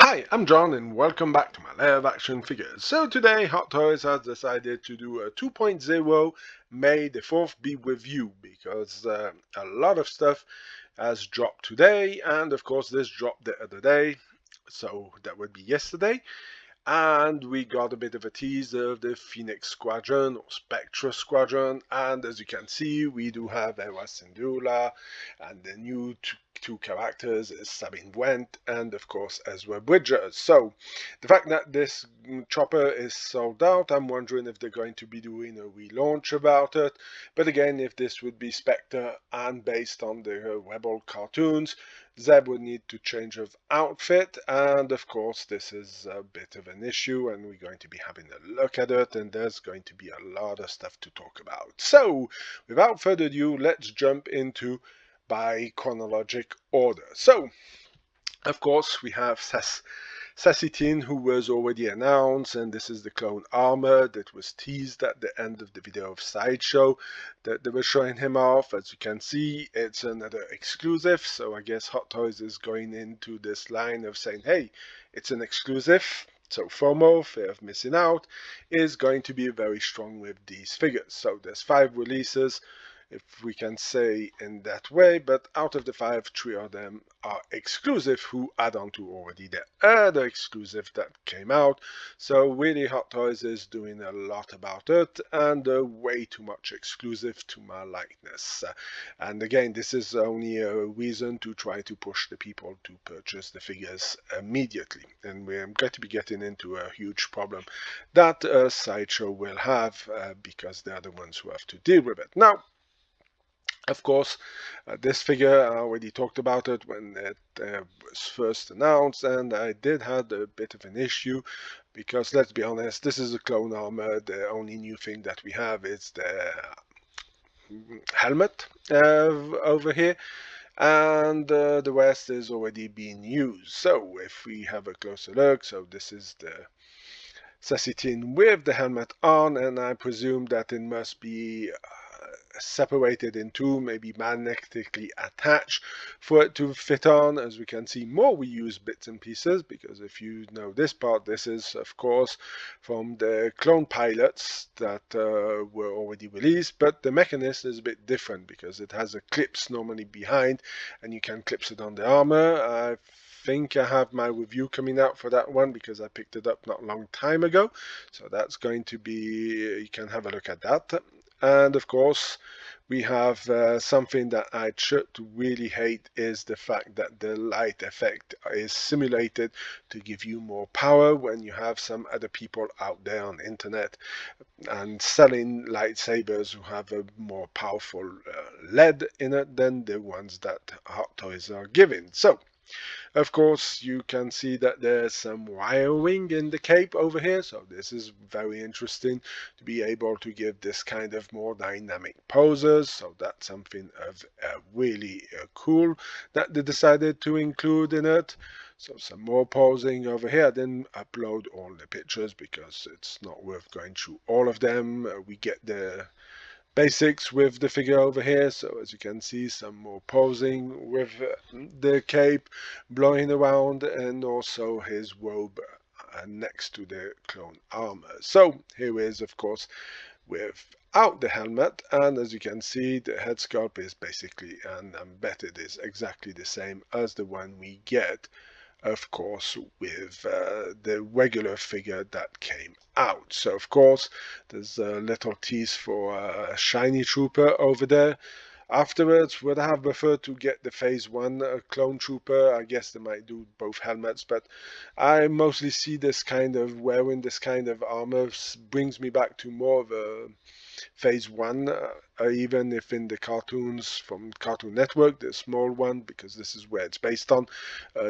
Hi, I'm John and welcome back to my Lair of Action Figures. So today Hot Toys has decided to do a 2.0 May the 4th be with you because a lot of stuff has dropped today, and of course this dropped the other day, so that would be yesterday. And we got a bit of a tease of the Phoenix Squadron or Spectra Squadron, and as you can see we do have Ewa and the new two characters is Sabine Went and of course Ezra Bridgers. So the fact that this chopper is sold out, I'm wondering if they're going to be doing a relaunch about it. But again, if this would be Spectre and based on the Rebel cartoons, Zeb would need to change of outfit, and of course this is a bit of an issue and we're going to be having a look at it, and there's going to be a lot of stuff to talk about. So without further ado, let's jump into by chronologic order. So of course we have Saesee Tiin, who was already announced, and this is the clone armor that was teased at the end of the video of Sideshow that they were showing him off. As you can see, it's another exclusive, so I guess Hot Toys is going into this line of saying, hey, it's an exclusive, so FOMO, fear of missing out, is going to be very strong with these figures. So there's 5 releases, if we can say in that way, but out of the 5, 3 of them are exclusive, who add on to already the other exclusive that came out. So really Hot Toys is doing a lot about it, and way too much exclusive to my likeness. And again, this is only a reason to try to push the people to purchase the figures immediately, and we're going to be getting into a huge problem that Sideshow will have because they're the ones who have to deal with it. Now, of course, this figure, I already talked about it when it was first announced, and I did have a bit of an issue because, let's be honest, this is a clone armor. The only new thing that we have is the helmet over here, and the rest is already being used. So if we have a closer look, so this is the Saesee Tiin with the helmet on, and I presume that it must be separated in two, maybe magnetically attached for it to fit on. As we can see, more we use bits and pieces, because if you know this part, this is of course from the clone pilots that were already released, but the mechanism is a bit different because it has a clips normally behind and you can clip it on the armor. I think I have my review coming out for that one because I picked it up not a long time ago, so that's going to be, you can have a look at that. And of course we have something that I should really hate, is the fact that the light effect is simulated to give you more power when you have some other people out there on the internet and selling lightsabers who have a more powerful LED in it than the ones that Hot Toys are giving. So of course, you can see that there's some wiring in the cape over here, so this is very interesting to be able to give this kind of more dynamic poses. So that's something of really cool that they decided to include in it. So some more posing over here. I didn't upload all the pictures because it's not worth going through all of them. We get the basics with the figure over here. So as you can see, some more posing with the cape blowing around, and also his robe next to the clone armor. So here is of course without the helmet, and as you can see, the head sculpt is basically, and I bet it is exactly the same as the one we get of course with the regular figure that came out. So of course there's a little tease for a shiny trooper over there. Afterwards, would I have preferred to get the phase 1 clone trooper? I guess they might do both helmets, but I mostly see this kind of wearing this kind of armor brings me back to more of a phase 1, even if in the cartoons from Cartoon Network, the small one, because this is where it's based on,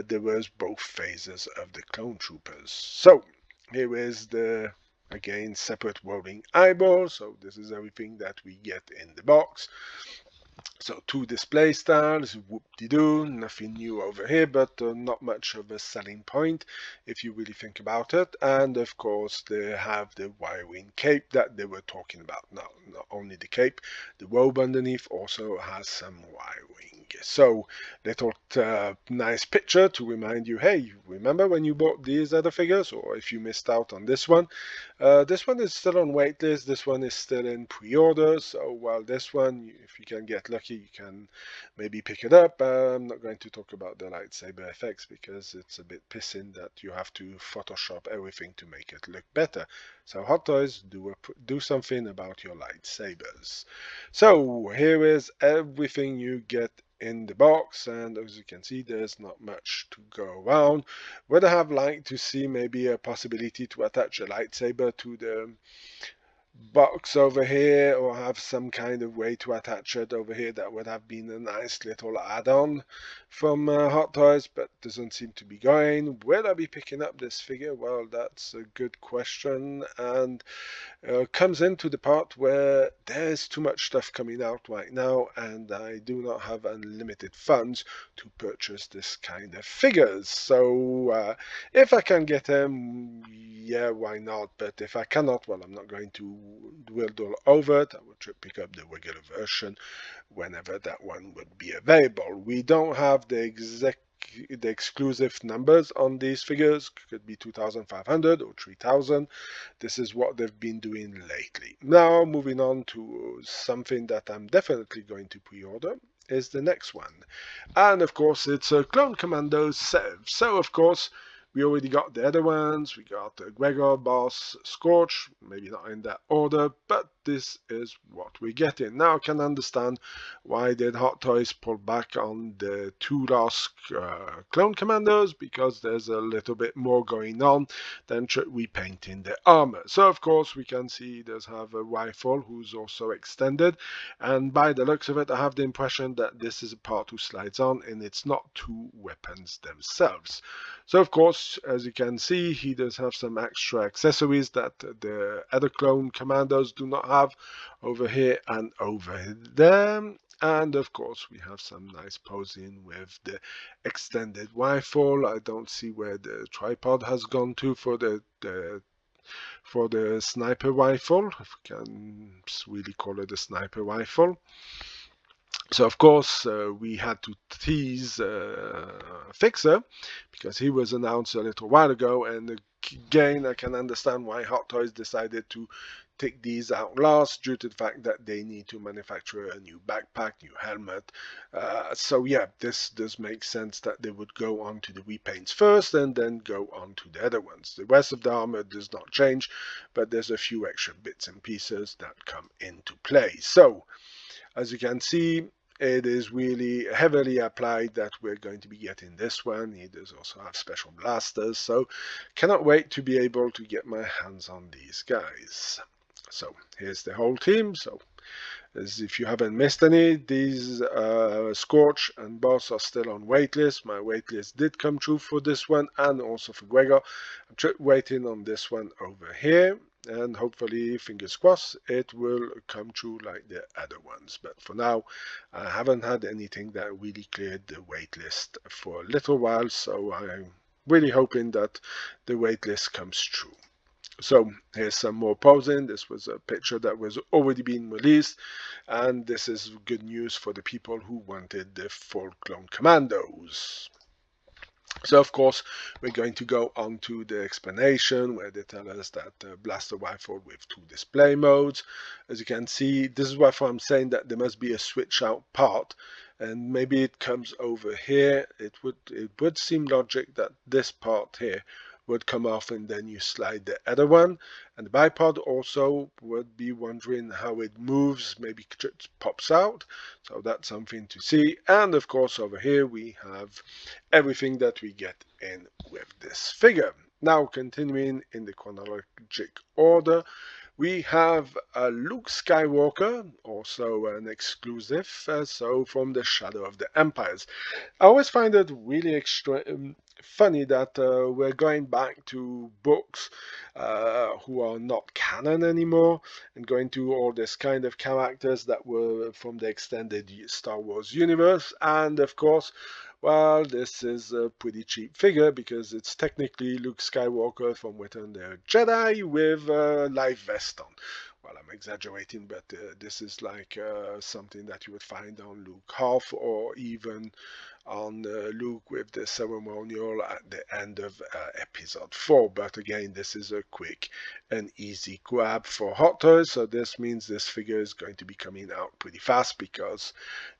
there was both phases of the clone troopers. So here is the, again, separate rolling eyeball. So this is everything that we get in the box. So 2 display styles, whoop-de-doo, nothing new over here, but not much of a selling point if you really think about it. And of course they have the wiring cape that they were talking about. Now, not only the cape, the robe underneath also has some wiring. So little nice picture to remind you, hey, remember when you bought these other figures, or if you missed out on this one is still on waitlist. This one is still in pre-order. So while this one, if you can get lucky, you can maybe pick it up. I'm not going to talk about the lightsaber effects because it's a bit pissing that you have to Photoshop everything to make it look better. So Hot Toys, do something about your lightsabers. So here is everything you get in the box, and as you can see, there's not much to go around. Would I have liked to see maybe a possibility to attach a lightsaber to the box over here, or have some kind of way to attach it over here? That would have been a nice little add-on from Hot Toys, but doesn't seem to be going. Will I be picking up this figure? Well, that's a good question, and comes into the part where there's too much stuff coming out right now, and I do not have unlimited funds to purchase this kind of figures. So if I can get them, yeah, why not? But if I cannot, well, I'm not going to dwindle over it. I will pick up the regular version whenever that one would be available. We don't have the exclusive numbers on these figures. Could be 2,500 or 3,000. This is what they've been doing lately. Now moving on to something that I'm definitely going to pre-order is the next one, and of course it's a Clone Commando Sev. So of course we already got the other ones. We got Gregor, Boss, Scorch, maybe not in that order, but this is what we're getting. Now I can understand why did Hot Toys pull back on the two last Clone Commandos, because there's a little bit more going on than repainting the armor. So of course we can see there's have a rifle who's also extended, and by the looks of it I have the impression that this is a part who slides on and it's not two weapons themselves. So of course, as you can see, he does have some extra accessories that the other Clone Commandos do not have over here and over there. And of course, we have some nice posing with the extended rifle. I don't see where the tripod has gone to for the sniper rifle, if we can really call it a sniper rifle. So of course we had to tease Fixer because he was announced a little while ago, and again I can understand why Hot Toys decided to take these out last due to the fact that they need to manufacture a new backpack, new helmet. So yeah, this does make sense that they would go on to the repaints first and then go on to the other ones. The rest of the armor does not change, but there's a few extra bits and pieces that come into play. So as you can see, it is really heavily applied that we're going to be getting this one. He does also have special blasters, so cannot wait to be able to get my hands on these guys. So here's the whole team. So as if you haven't missed any, these Scorch and Boss are still on waitlist. My waitlist did come true for this one and also for Gregor. I'm waiting on this one over here, and hopefully, fingers crossed, it will come true like the other ones. But for now, I haven't had anything that really cleared the waitlist for a little while, so I'm really hoping that the waitlist comes true. So here's some more posing. This was a picture that was already being released, and this is good news for the people who wanted the full Clone Commandos. So of course we're going to go on to the explanation where they tell us that blaster rifle with two display modes. As you can see, this is why I'm saying that there must be a switch out part, and maybe it comes over here. It would seem logic that this part here would come off and then you slide the other one, and the bipod also would be wondering how it moves, maybe it just pops out. So that's something to see. And of course over here we have everything that we get in with this figure. Now continuing in the chronologic order, we have Luke Skywalker, also an exclusive, so from the Shadow of the Empires. I always find it really funny that we're going back to books who are not canon anymore, and going to all this kind of characters that were from the extended Star Wars universe. And of course, well, this is a pretty cheap figure because it's technically Luke Skywalker from Return of the Jedi with a live vest on. well, I'm exaggerating, but this is like something that you would find on Luke Half, or even on Luke with the ceremonial at the end of episode 4. But again, this is a quick and easy grab for Hot Toys, so this means this figure is going to be coming out pretty fast, because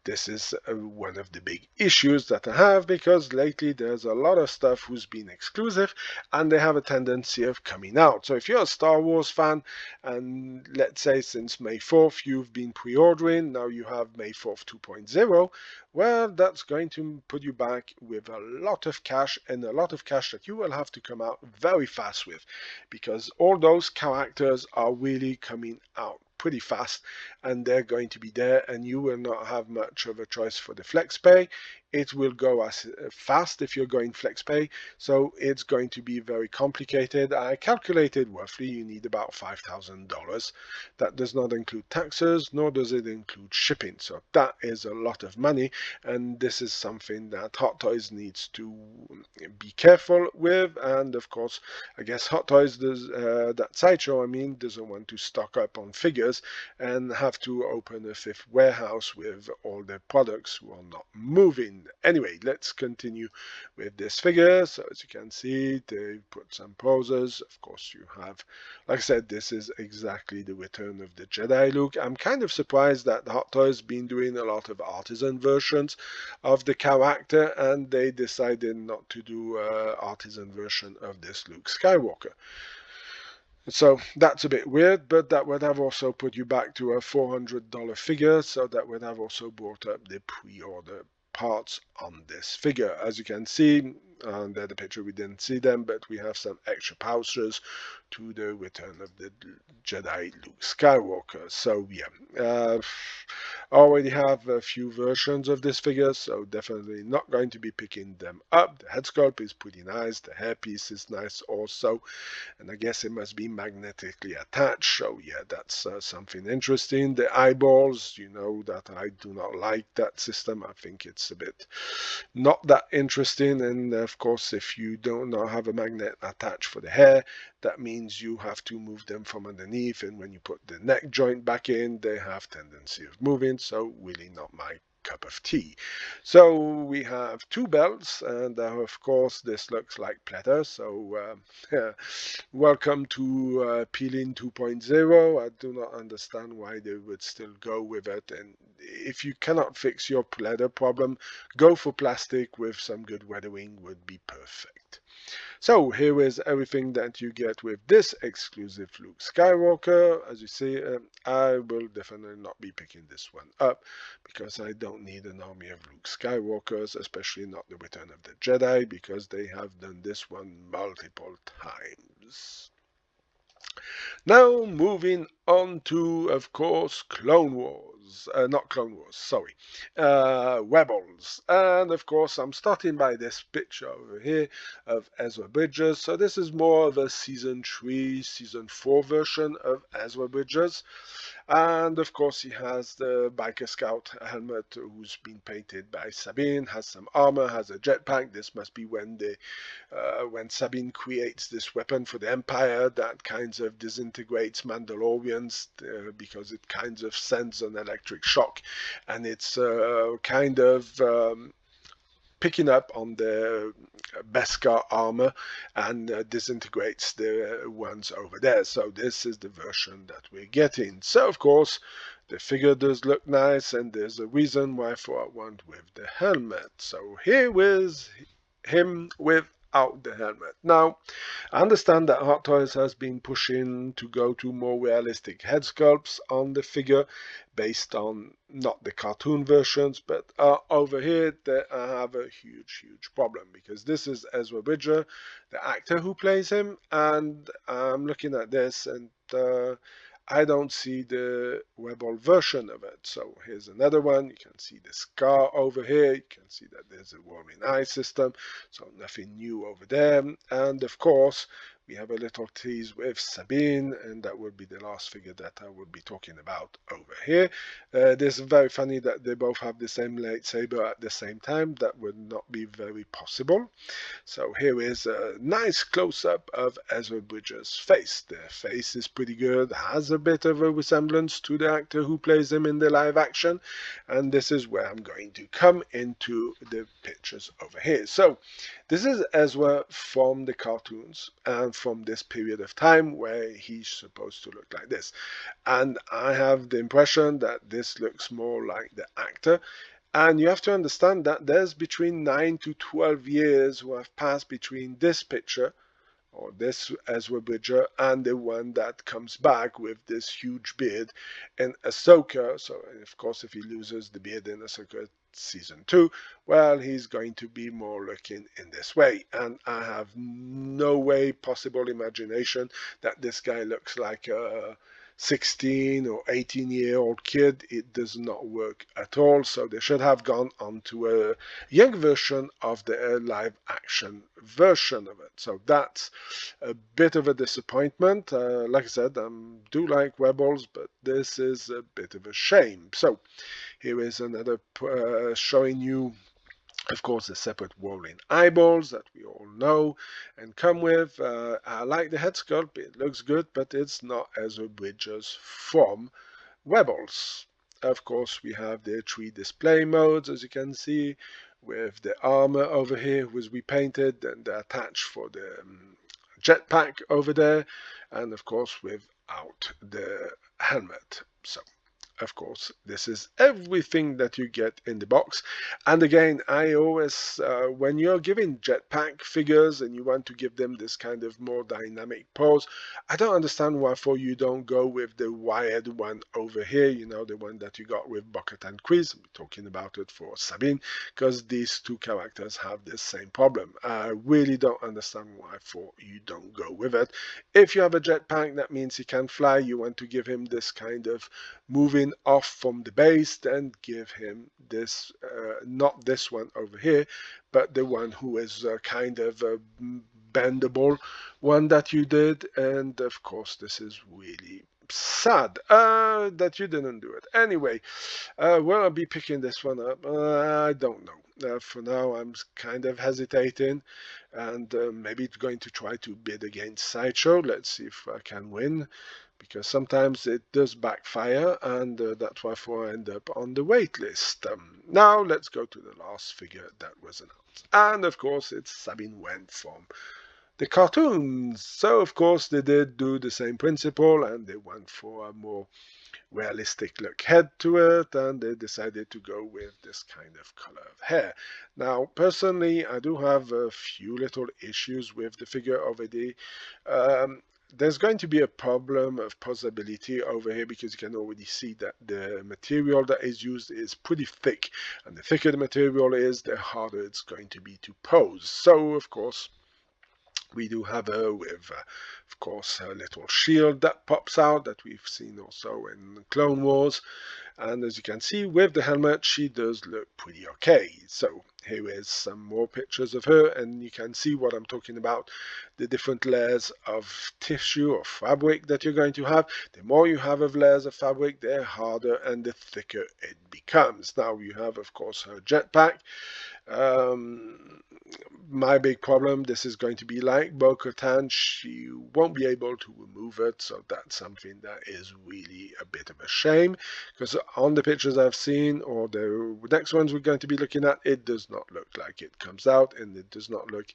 this is one of the big issues that I have, because lately there's a lot of stuff who's been exclusive and they have a tendency of coming out. So if you're a Star Wars fan, and let's say since May 4th you've been pre-ordering, now you have May 4th 2.0, well, that's going to put you back with a lot of cash, and a lot of cash that you will have to come out very fast with, because all those characters are really coming out pretty fast, and they're going to be there, and you will not have much of a choice for the flex pay. It will go as fast if you're going flex pay, so it's going to be very complicated. I calculated roughly you need about $5,000. That does not include taxes, nor does it include shipping, so that is a lot of money, and this is something that Hot Toys needs to be careful with. And of course, I guess Hot Toys does, that Sideshow, I mean, doesn't want to stock up on figures and have to open a fifth warehouse with all the products who are not moving. Anyway, let's continue with this figure. So as you can see, they put some poses. Of course, you have, like I said, this is exactly the Return of the Jedi look. I'm kind of surprised that Hot Toys been doing a lot of artisan versions of the character, and they decided not to do an artisan version of this Luke Skywalker. So that's a bit weird, but that would have also put you back to a $400 figure, so that would have also brought up the pre-order parts on this figure. As you can see, under the picture we didn't see them, but we have some extra pouches to the Return of the Jedi Luke Skywalker. So yeah, already have a few versions of this figure, so definitely not going to be picking them up. The head sculpt is pretty nice, the hairpiece is nice also, and I guess it must be magnetically attached, so yeah, that's something interesting. The eyeballs, you know that I do not like that system. I think it's a bit not that interesting, and of course if you do not have a magnet attached for the hair, that means you have to move them from underneath, and when you put the neck joint back in, they have tendency of moving, so really not my cup of tea. So we have two belts, and of course this looks like platter, so welcome to Peeling 2.0. I do not understand why they would still go with it, and if you cannot fix your platter problem, go for plastic with some good weathering would be perfect. So here is everything that you get with this exclusive Luke Skywalker. As you see, I will definitely not be picking this one up, because I don't need an army of Luke Skywalkers, especially not the Return of the Jedi, because they have done this one multiple times. Now moving on to, of course, Clone Wars. Not Clone Wars, sorry. Rebels. And of course, I'm starting by this picture over here of Ezra Bridges. So this is more of a Season 3, Season 4 version of Ezra Bridges. And of course, he has the Biker Scout helmet, who's been painted by Sabine, has some armor, has a jetpack. This must be when Sabine creates this weapon for the Empire that kind of disintegrates Mandalorians, because it kind of sends an electric shock, and it's kind of picking up on the Beskar armor and disintegrates the ones over there. So this is the version that we're getting. So of course the figure does look nice, and there's a reason why I went with the helmet. So here is him without the helmet. Now, I understand that Hot Toys has been pushing to go to more realistic head sculpts on the figure, based on not the cartoon versions, but over here I have a huge problem, because this is Ezra Bridger, the actor who plays him, and I'm looking at this, and I don't see the Rebel version of it. So here's another one. You can see the scar over here. You can see that there's a warming eye system, so nothing new over there. And of course, We have a little tease with Sabine, and that will be the last figure that I will be talking about over here. This is very funny that they both have the same lightsaber at the same time. That would not be very possible. So here is a nice close-up of Ezra Bridger's face. The face is pretty good, has a bit of a resemblance to the actor who plays him in the live action, and this is where I'm going to come into the pictures over here. So this is Ezra from the cartoons and from this period of time where he's supposed to look like this. And I have the impression that this looks more like the actor. And you have to understand that there's between 9 to 12 years who have passed between this picture, or this Ezra Bridger, and the one that comes back with this huge beard in Ahsoka. So, of course, if he loses the beard in Ahsoka season 2, well, he's going to be more looking in this way. And I have no way possible imagination that this guy looks like a 16 or 18-year-old kid. It does not work at all. So they should have gone on to a young version of the live action version of it. So that's a bit of a disappointment. Like I said, I do like Rebels, but this is a bit of a shame. So here is another showing you, of course, the separate rolling eyeballs that we all know and come with. I like the head sculpt. It looks good, but it's not Ezra Bridgers from Rebels. Of course, we have the 3 display modes, as you can see, with the armor over here was repainted and the attach for the jetpack over there, and of course without the helmet. So of course, this is everything that you get in the box. And again, I always, when you're giving jetpack figures and you want to give them this kind of more dynamic pose, I don't understand why for you don't go with the wired one over here, you know, the one that you got with Bo-Katan Quiz. I'm talking about it for Sabine, because these 2 characters have the same problem. I really don't understand why for you don't go with it. If you have a jetpack, that means he can fly. You want to give him this kind of moving off from the base, then give him this, not this one over here, but the one who is kind of a bendable one that you did. And of course, this is really sad that you didn't do it. Anyway, will I be picking this one up? I don't know. For now, I'm kind of hesitating, and maybe going to try to bid against Sideshow. Let's see if I can win, because sometimes it does backfire, and that's why I end up on the wait list. Now let's go to the last figure that was announced, and of course it's Sabine Wren from the cartoons. So of course they did do the same principle, and they went for a more realistic look head to it, and they decided to go with this kind of color of hair. Now personally, I do have a few little issues with the figure already. There's going to be a problem of posability over here, because you can already see that the material that is used is pretty thick, and the thicker the material is, the harder it's going to be to pose. So of course we do have her with, of course, a little shield that pops out that we've seen also in Clone Wars. And as you can see, with the helmet, she does look pretty okay. So here is some more pictures of her, and you can see what I'm talking about. The different layers of tissue or fabric that you're going to have. The more you have of layers of fabric, the harder and the thicker it becomes. Now you have, of course, her jetpack. My big problem, this is going to be like Bo-Katan. She won't be able to remove it, so that's something that is really a bit of a shame, because on the pictures I've seen, or the next ones we're going to be looking at, it does not look like it comes out, and it does not look,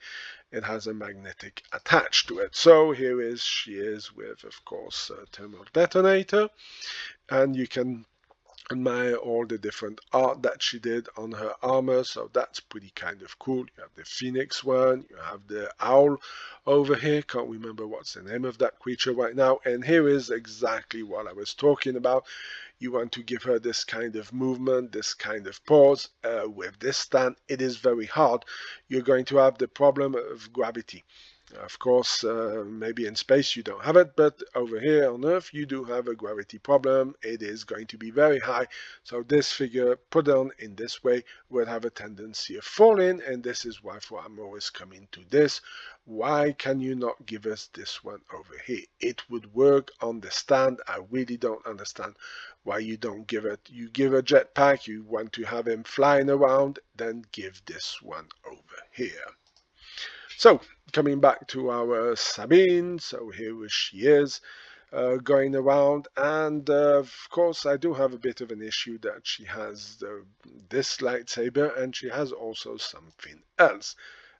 it has a magnetic attached to it. So here she is with, of course, a thermal detonator, and you can admire all the different art that she did on her armor, so that's pretty kind of cool. You have the phoenix one, you have the owl over here, can't remember what's the name of that creature right now, and here is exactly what I was talking about. You want to give her this kind of movement, this kind of pose. With this stand, it is very hard. You're going to have the problem of gravity. Of course, maybe in space you don't have it, but over here on Earth you do have a gravity problem. It is going to be very high. So this figure put on in this way would have a tendency of falling, and this is why I'm always coming to this. Why can you not give us this one over here? It would work on the stand. I really don't understand why you don't give it. You give a jetpack, you want to have him flying around, then give this one over here. So, coming back to our Sabine, so here she is going around, and of course I do have a bit of an issue that she has this lightsaber, and she has also something else.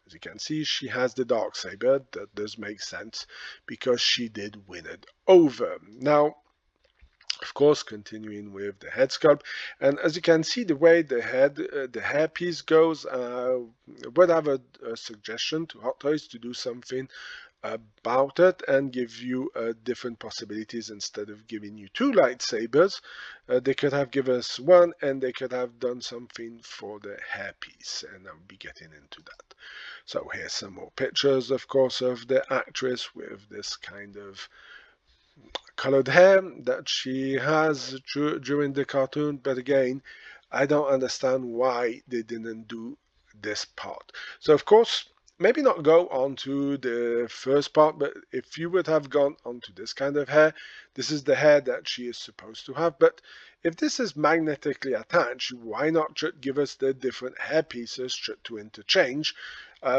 As you can see, she has the dark saber. That does make sense because she did win it over. Now, of course, continuing with the head sculpt, and as you can see, the way the hairpiece goes, would have a suggestion to Hot Toys to do something about it and give you different possibilities. Instead of giving you two lightsabers, they could have given us one, and they could have done something for the hairpiece, and I'll be getting into that. So here's some more pictures, of course, of the actress with this kind of colored hair that she has during the cartoon, but again, I don't understand why they didn't do this part. So of course, maybe not go on to the first part, but if you would have gone onto this kind of hair, this is the hair that she is supposed to have. But if this is magnetically attached, why not just give us the different hair pieces to interchange?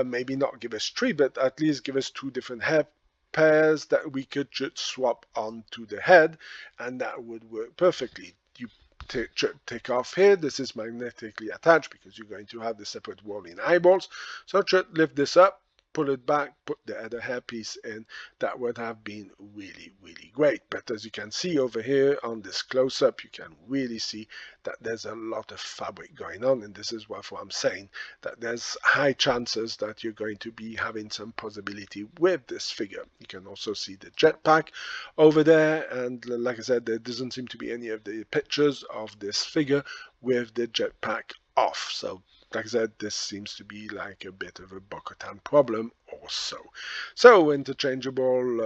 Maybe not give us three, but at least give us two different hair pairs that we could just swap onto the head, and that would work perfectly. You take off here, this is magnetically attached because you're going to have the separate rolling eyeballs. So just lift this up, pull it back, put the other hairpiece in. That would have been really, really great. But as you can see over here on this close-up, you can really see that there's a lot of fabric going on, and this is what I'm saying, that there's high chances that you're going to be having some possibility with this figure. You can also see the jetpack over there, and like I said, there doesn't seem to be any of the pictures of this figure with the jetpack off. So like I said, this seems to be like a bit of a Bo-Katan problem also. So interchangeable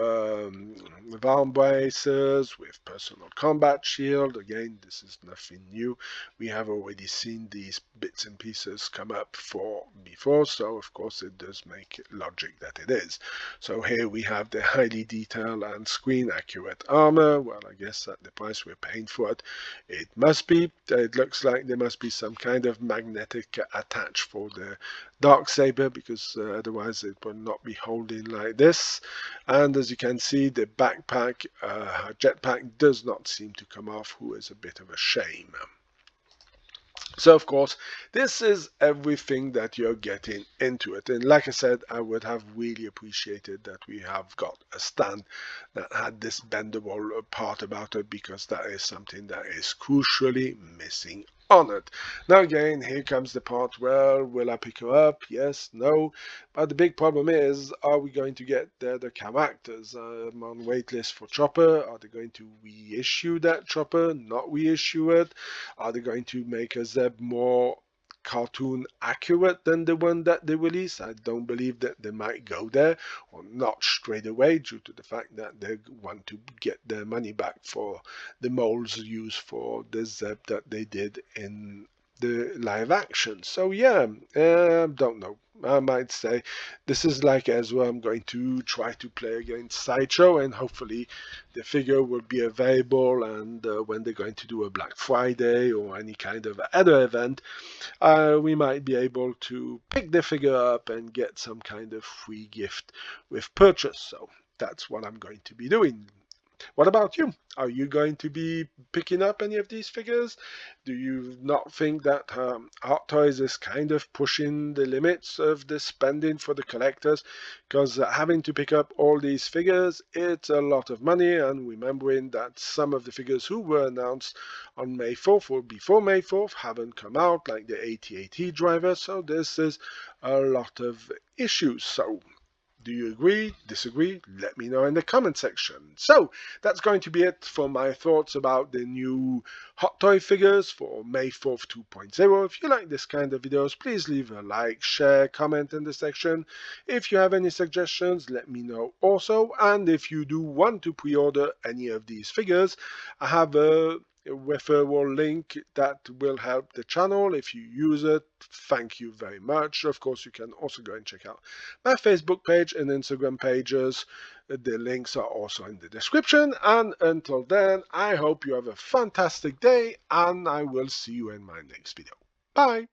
arm braces with personal combat shield. Again, this is nothing new. We have already seen these bits and pieces come up before, so of course it does make logic that it is. So here we have the highly detailed and screen accurate armor. Well, I guess at the price we're paying for it, it must be. It looks like there must be some kind of magnetic attach for the Darksaber, because otherwise it will not be holding like this. And as you can see, the backpack, jetpack does not seem to come off, who is a bit of a shame. So of course, this is everything that you're getting into it. And like I said, I would have really appreciated that we have got a stand that had this bendable part about it, because that is something that is crucially missing on it. Now again, here comes the part where will I pick her up? Yes, no. But the big problem is, are we going to get the characters? I'm on waitlist for Chopper. Are they going to reissue that Chopper? Not reissue it? Are they going to make a Zeb more cartoon accurate than the one that they released? I don't believe that they might go there, or not straight away, due to the fact that they want to get their money back for the molds used for the Zeb that they did in the live action. So yeah, don't know. I might say this is like Ezra. I'm going to try to play against Sideshow, and hopefully the figure will be available, and when they're going to do a Black Friday or any kind of other event, we might be able to pick the figure up and get some kind of free gift with purchase. So that's what I'm going to be doing. What about you? Are you going to be picking up any of these figures? Do you not think that Hot Toys is kind of pushing the limits of the spending for the collectors? Because having to pick up all these figures, it's a lot of money, and remembering that some of the figures who were announced on May 4th or before May 4th haven't come out, like the AT-AT driver, so this is a lot of issues. So Do you agree? Disagree? Let me know in the comment section. So that's going to be it for my thoughts about the new Hot Toy figures for May 4th 2.0. If you like this kind of videos, please leave a like, share, comment in the section. If you have any suggestions, let me know also. And if you do want to pre-order any of these figures, I have a referral link that will help the channel. If you use it, thank you very much. Of course, you can also go and check out my Facebook page and Instagram pages. The links are also in the description. And until then, I hope you have a fantastic day, and I will see you in my next video. Bye!